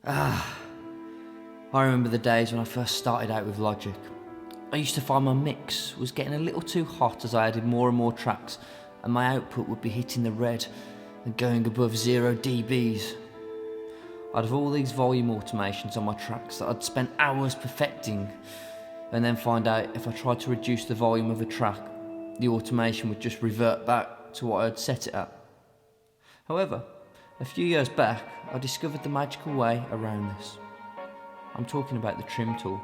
I remember the days when I first started out with Logic. I used to find my mix was getting a little too hot as I added more and more tracks, and my output would be hitting the red and going above 0 dBs. I'd have all these volume automations on my tracks that I'd spent hours perfecting, and then find out if I tried to reduce the volume of a track, the automation would just revert back to what I had set it at. However, a few years back, I discovered the magical way around this. I'm talking about the trim tool.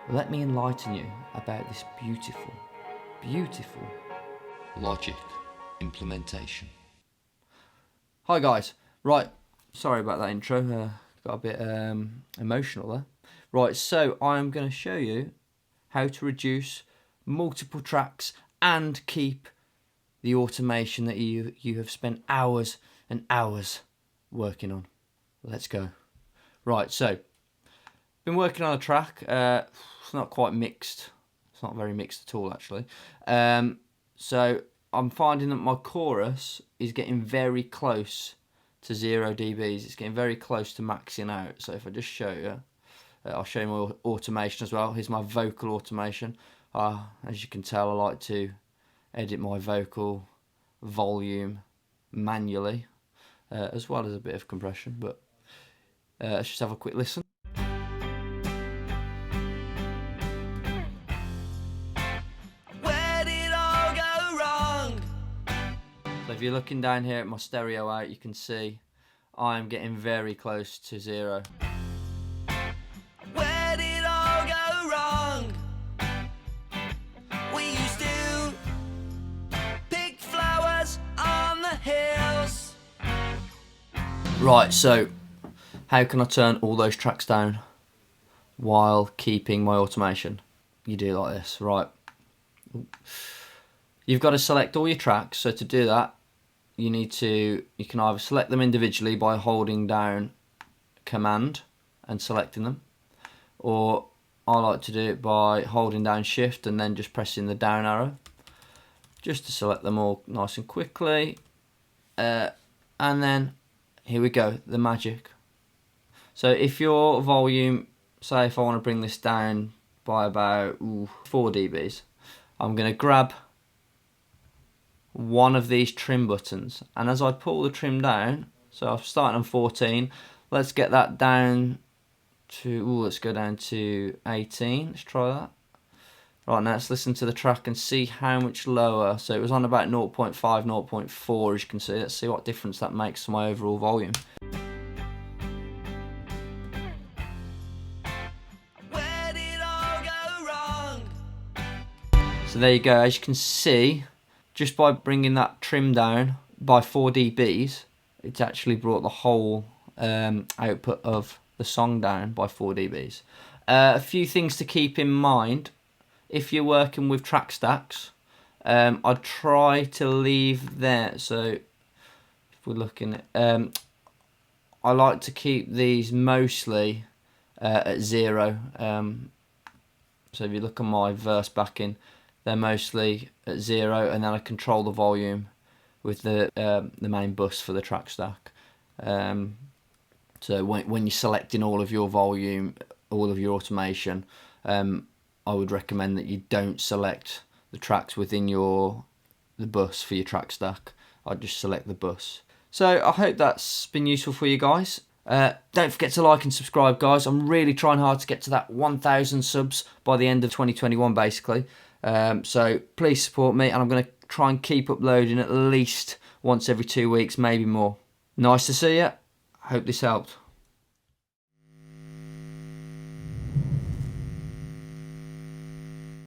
Let me enlighten you about this beautiful, beautiful Logic implementation. Hi guys, right, sorry about that intro, got a bit emotional there. Right, so I'm going to show you how to reduce multiple tracks and keep the automation that you have spent hours and hours working on. Let's go. Right, so been working on a track. It's not quite mixed. It's not very mixed at all, actually. So I'm finding that my chorus is getting very close to 0 dBs. It's getting very close to maxing out. So if I just show you, I'll show you my automation as well. Here's my vocal automation. As you can tell, I like to edit my vocal volume manually, as well as a bit of compression. But let's just have a quick listen. So if you're looking down here at my stereo out, you can see I'm getting very close to 0. Where did it all go wrong? We used to pick flowers on the hills. Right, so how can I turn all those tracks down while keeping my automation? You do like this, right? You've got to select all your tracks. So to do that, you can either select them individually by holding down Command and selecting them, or I like to do it by holding down Shift and then just pressing the down arrow just to select them all nice and quickly. And then here we go, the magic. So if your volume, say if I want to bring this down by about 4 dBs, I'm going to grab one of these trim buttons, and as I pull the trim down, so I'm starting on 14, let's get that down to, let's go down to 18, let's try that. Right, now let's listen to the track and see how much lower. So it was on about 0.5, 0.4 as you can see. Let's see what difference that makes to my overall volume. Where did it all go wrong? So there you go, as you can see, just by bringing that trim down by 4 dBs, it's actually brought the whole output of the song down by 4 dBs. A few things to keep in mind if you're working with track stacks. I'd try to leave there. So if we're looking at, I like to keep these mostly at 0. So if you look on my verse backing, they're mostly at 0, and then I control the volume with the main bus for the track stack. So when you're selecting all of your volume, all of your automation, I would recommend that you don't select the tracks within the bus for your track stack. I'd just select the bus. So I hope that's been useful for you guys. Don't forget to like and subscribe, guys. I'm really trying hard to get to that 1,000 subs by the end of 2021, basically. So please support me, and I'm going to try and keep uploading at least once every 2 weeks, maybe more. Nice to see you. Hope this helped.